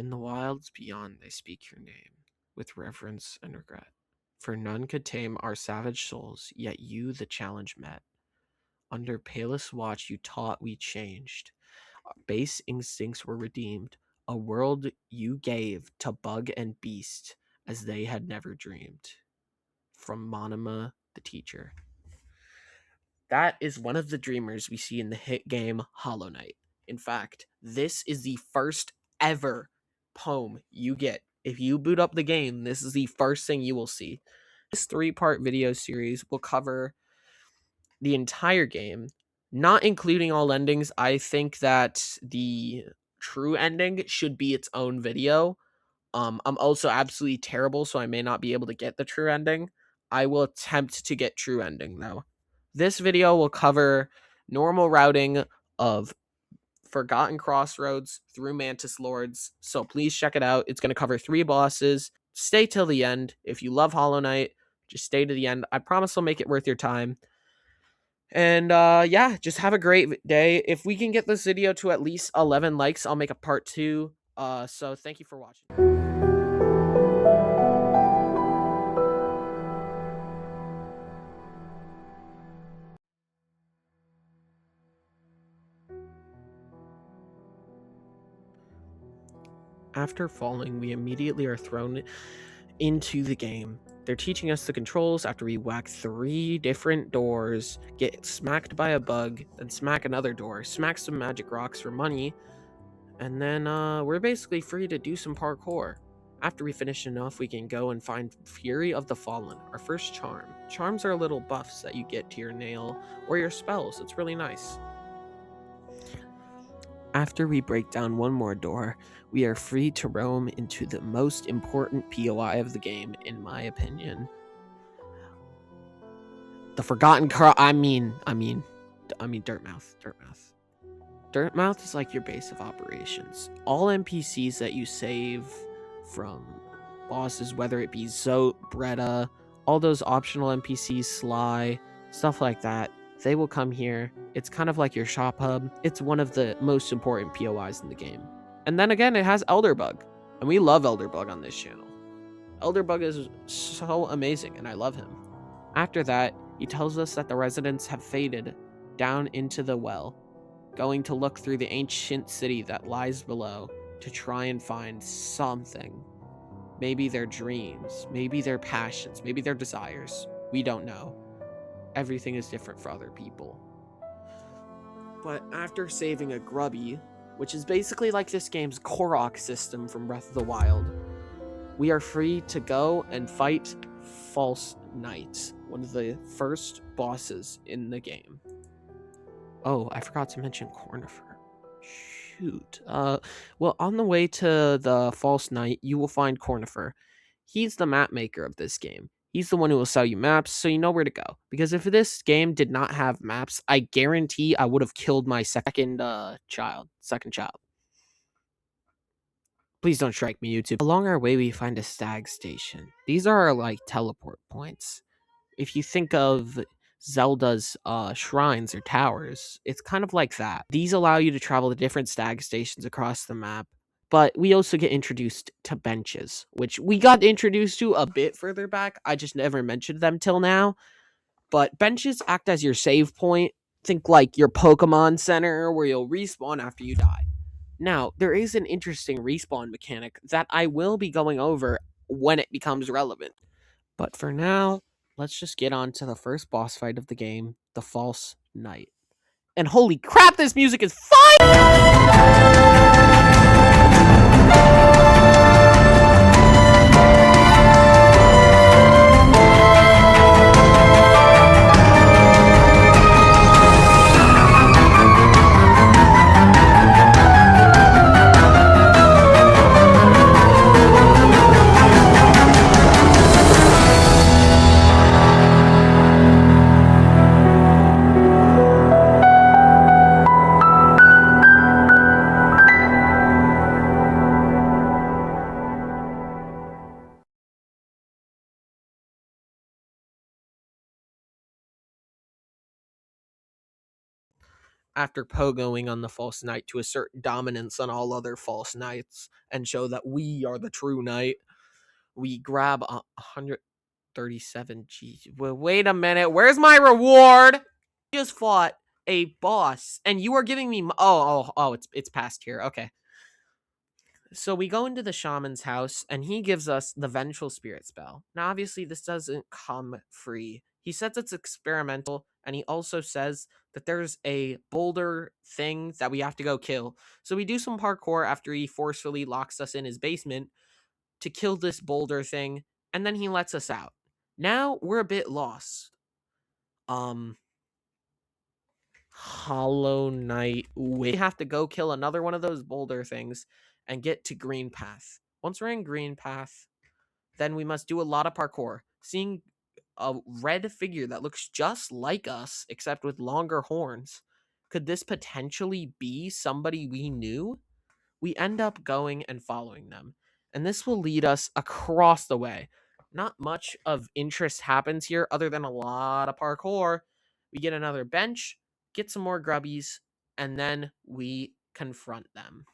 In the wilds beyond they speak your name, with reverence and regret. For none could tame our savage souls, yet you the challenge met. Under palest watch you taught we changed. Our base instincts were redeemed. A world you gave to bug and beast as they had never dreamed. From Monima, the teacher. That is one of the dreamers we see in the hit game Hollow Knight. In fact, this is the first ever poem you get. If you boot up the game, this is the first thing you will see. This 3-part video series will cover the entire game, not including all endings. I think that the true ending should be its own video. I'm also absolutely terrible, so I may not be able to get the true ending. I will attempt to get true ending, though. This video will cover normal routing of Forgotten Crossroads through Mantis Lords, so please check it out. It's going to cover 3 bosses. Stay till the end. If you love Hollow Knight, just stay to the end. I promise I'll make it worth your time. And yeah, just have a great day. If we can get this video to at least 11 likes, I'll make a part 2. So thank you for watching. After falling, we immediately are thrown into the game. They're teaching us the controls after we whack 3 different doors, get smacked by a bug, then smack another door, smack some magic rocks for money, and then we're basically free to do some parkour. After we finish enough, we can go and find Fury of the Fallen, our first charm. Charms are little buffs that you get to your nail or your spells. It's really nice. After we break down one more door, we are free to roam into the most important POI of the game, in my opinion. The Forgotten Dirtmouth. Dirtmouth is like your base of operations. All NPCs that you save from bosses, whether it be Zote, Bretta, all those optional NPCs, Sly, stuff like that, they will come here. It's kind of like your shop hub. It's one of the most important POIs in the game. And then again, it has Elderbug. And we love Elderbug on this channel. Elderbug is so amazing, and I love him. After that, he tells us that the residents have faded down into the well, going to look through the ancient city that lies below to try and find something. Maybe their dreams, maybe their passions, maybe their desires. We don't know. Everything is different for other people. But after saving a Grubby, which is basically like this game's Korok system from Breath of the Wild, we are free to go and fight False Knight, one of the first bosses in the game. Oh, I forgot to mention Cornifer. Shoot. Well, on the way to the False Knight, you will find Cornifer. He's the map maker of this game. He's the one who will sell you maps, so you know where to go. Because if this game did not have maps, I guarantee I would have killed my second child. Please don't strike me, YouTube. Along our way, we find a stag station. These are our, like, teleport points. If you think of Zelda's shrines or towers, it's kind of like that. These allow you to travel to different stag stations across the map. But we also get introduced to benches, which we got introduced to a bit further back. I just never mentioned them till now. But benches act as your save point. Think like your Pokemon Center, where you'll respawn after you die. Now, there is an interesting respawn mechanic that I will be going over when it becomes relevant. But for now, let's just get on to the first boss fight of the game, the False Knight. And holy crap, this music is fire! after pogoing on the false knight to assert dominance on all other false knights and show that we are the true knight, we grab 137 G. Well, wait a minute. Where's my reward? I just fought a boss, and you are giving me. It's past here. Okay. So we go into the shaman's house, and he gives us the Vengeful Spirit spell. Now, obviously, this doesn't come free. He says it's experimental, and he also says that there's a boulder thing that we have to go kill. So we do some parkour after he forcefully locks us in his basement to kill this boulder thing, and then he lets us out. Now we're a bit lost. Hollow Knight. We have to go kill another one of those boulder things and get to Green Path. Once we're in Green Path, then we must do a lot of parkour. Seeing a red figure that looks just like us, except with longer horns. Could this potentially be somebody we knew? We end up going and following them, and this will lead us across the way. Not much of interest happens here other than a lot of parkour. We get another bench, get some more grubbies, and then we confront them.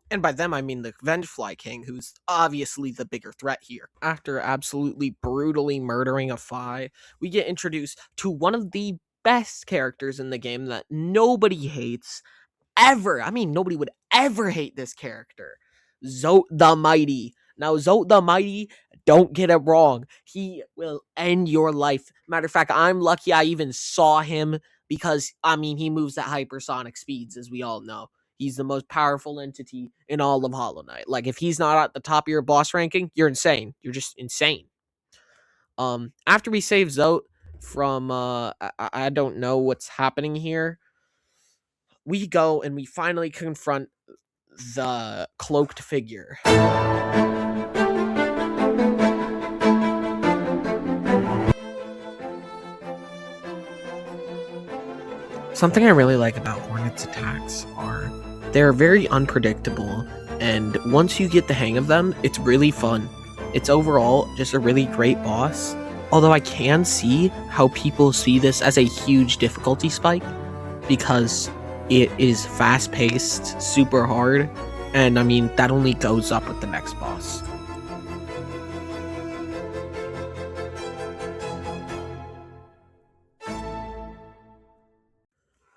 And by them, I mean the Vengefly King, who's obviously the bigger threat here. After absolutely brutally murdering a Fly, we get introduced to one of the best characters in the game that nobody hates ever. I mean, nobody would ever hate this character. Zote the Mighty. Now, Zote the Mighty, don't get it wrong. He will end your life. Matter of fact, I'm lucky I even saw him because, I mean, he moves at hypersonic speeds, as we all know. He's the most powerful entity in all of Hollow Knight. Like, if he's not at the top of your boss ranking, you're insane. You're just insane. After we save Zote from, I don't know what's happening here, we go and we finally confront the cloaked figure. Something I really like about Hornet's attacks are they're very unpredictable, and once you get the hang of them, it's really fun. It's overall just a really great boss, although I can see how people see this as a huge difficulty spike because it is fast-paced, super hard, and I mean, that only goes up with the next boss.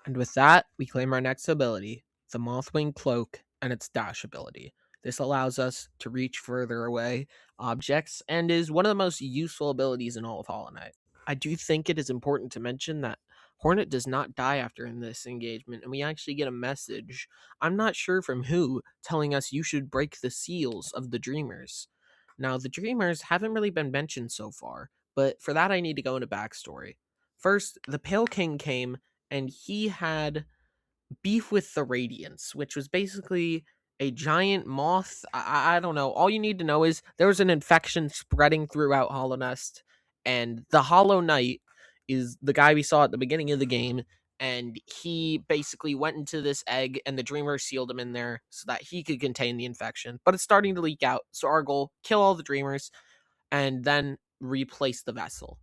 And with that, we claim our next ability, the Mothwing Cloak and its dash ability. This allows us to reach further away objects and is one of the most useful abilities in all of Hollow Knight. I do think it is important to mention that Hornet does not die after in this engagement, and we actually get a message, I'm not sure from who, telling us you should break the seals of the Dreamers. Now, the Dreamers haven't really been mentioned so far, but for that I need to go into backstory. First, the Pale King came, and he had beef with the Radiance, which was basically a giant moth. I don't know. All you need to know is there was an infection spreading throughout Hollow Nest, and the Hollow Knight is the guy we saw at the beginning of the game, and he basically went into this egg, and the Dreamer sealed him in there so that he could contain the infection. But it's starting to leak out, so our goal, kill all the Dreamers, and then replace the vessel.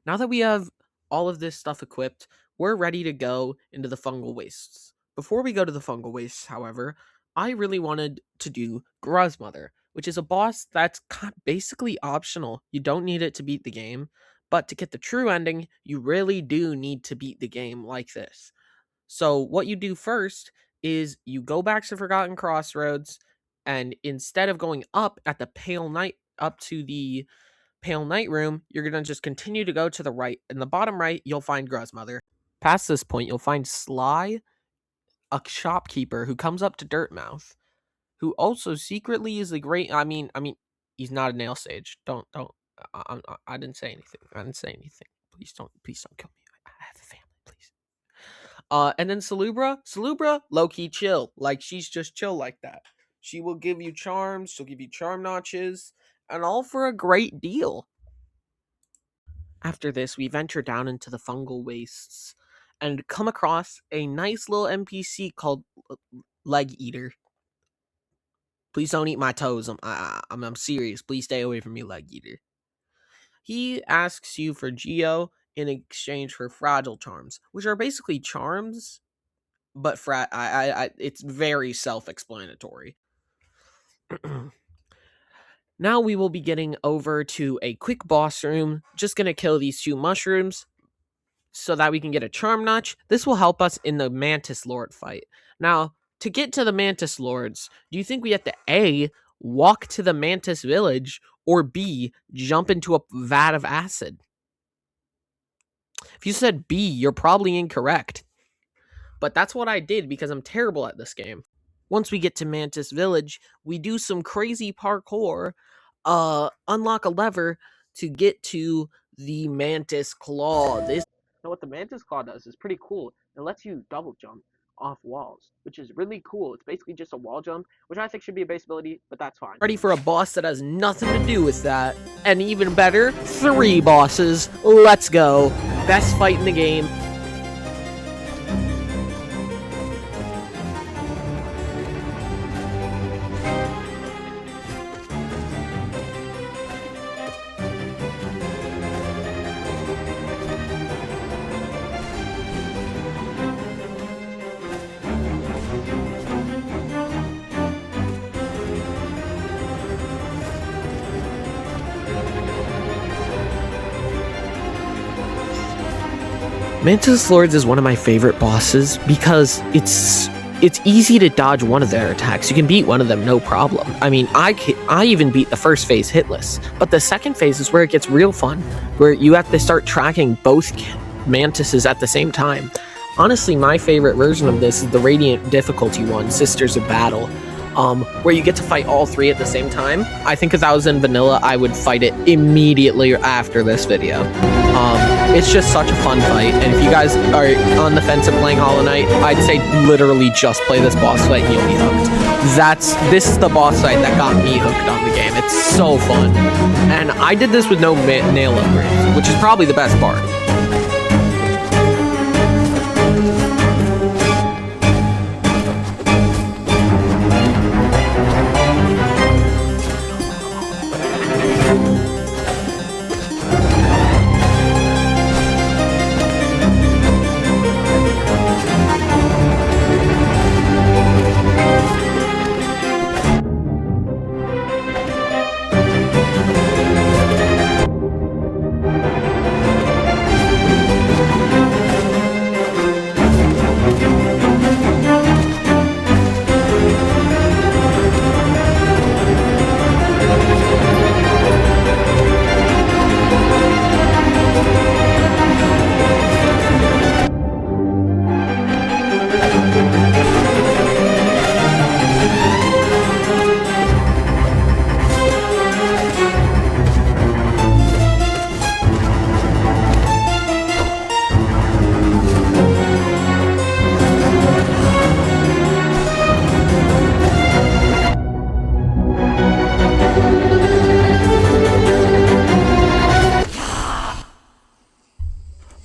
Now that we have all of this stuff equipped, we're ready to go into the Fungal Wastes. Before we go to the Fungal Wastes, however, I really wanted to do Gruzmother, which is a boss that's basically optional. You don't need it to beat the game, but to get the true ending, you really do need to beat the game like this. So what you do first is you go back to Forgotten Crossroads, and instead of going up at the Pale Knight, up to the Pale Knight room, you're going to just continue to go to the right. In the bottom right, you'll find Gruzmother. Past this point, you'll find Sly, a shopkeeper who comes up to Dirtmouth, who also secretly is a great. He's not a nail sage. Don't. I didn't say anything. I didn't say anything. Please don't kill me. I have a family, please. And then Salubra, low key chill. Like she's just chill like that. She will give you charms. She'll give you charm notches, and all for a great deal. After this, we venture down into the fungal wastes and come across a nice little NPC called Leg Eater. Please don't eat my toes. I'm serious. Please stay away from me, Leg Eater. He asks you for Geo in exchange for fragile charms, which are basically charms, but it's very self-explanatory. Now we will be getting over to a quick boss room. Just gonna kill these 2 mushrooms so that we can get a charm notch. This will help us in the Mantis Lord fight. Now, to get to the Mantis Lords, do you think we have to A, walk to the Mantis village, or B, jump into a vat of acid? If you said B, you're probably incorrect. But that's what I did because I'm terrible at this game. Once we get to Mantis Village, we do some crazy parkour, unlock a lever to get to the Mantis Claw. What the Mantis Claw does is pretty cool. It lets you double jump off walls, which is really cool. It's basically just a wall jump, which I think should be a base ability, but that's fine. Ready for a boss that has nothing to do with that. And even better, 3 bosses. Let's go. Best fight in the game. Mantis Lords is one of my favorite bosses because it's easy to dodge one of their attacks. You can beat one of them no problem. I mean, I even beat the first phase hitless, but the second phase is where it gets real fun, where you have to start tracking both mantises at the same time. Honestly, my favorite version of this is the Radiant difficulty one, Sisters of Battle, where you get to fight all 3 at the same time. I think if that was in vanilla, I would fight it immediately after this video. It's just such a fun fight, and if you guys are on the fence of playing Hollow Knight, I'd say literally just play this boss fight and you'll be hooked. This is the boss fight that got me hooked on the game. It's so fun. And I did this with no nail upgrades, which is probably the best part.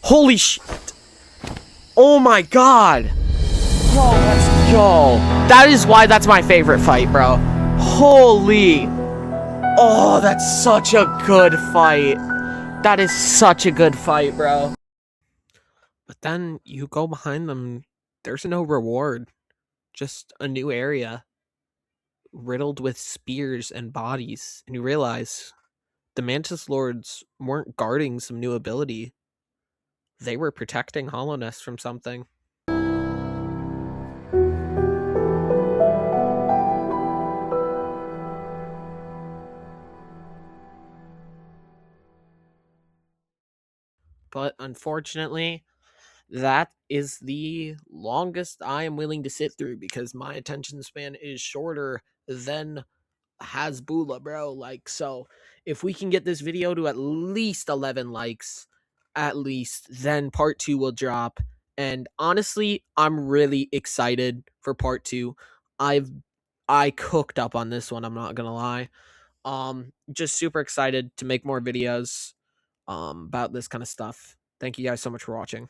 Holy shit. Oh my god. Yo, that is why that's my favorite fight, bro. Holy. Oh, that's such a good fight. That is such a good fight, bro. But then you go behind them, there's no reward. Just a new area riddled with spears and bodies. And you realize the Mantis Lords weren't guarding some new ability. They were protecting Hallownest from something. But unfortunately, that is the longest I am willing to sit through because my attention span is shorter than Hasbula, bro. Like, so if we can get this video to at least 11 likes, at least, then part 2 will drop. And honestly, I'm really excited for part 2. I cooked up on this one, I'm not gonna lie. Just super excited to make more videos. about this kind of stuff. Thank you guys so much for watching.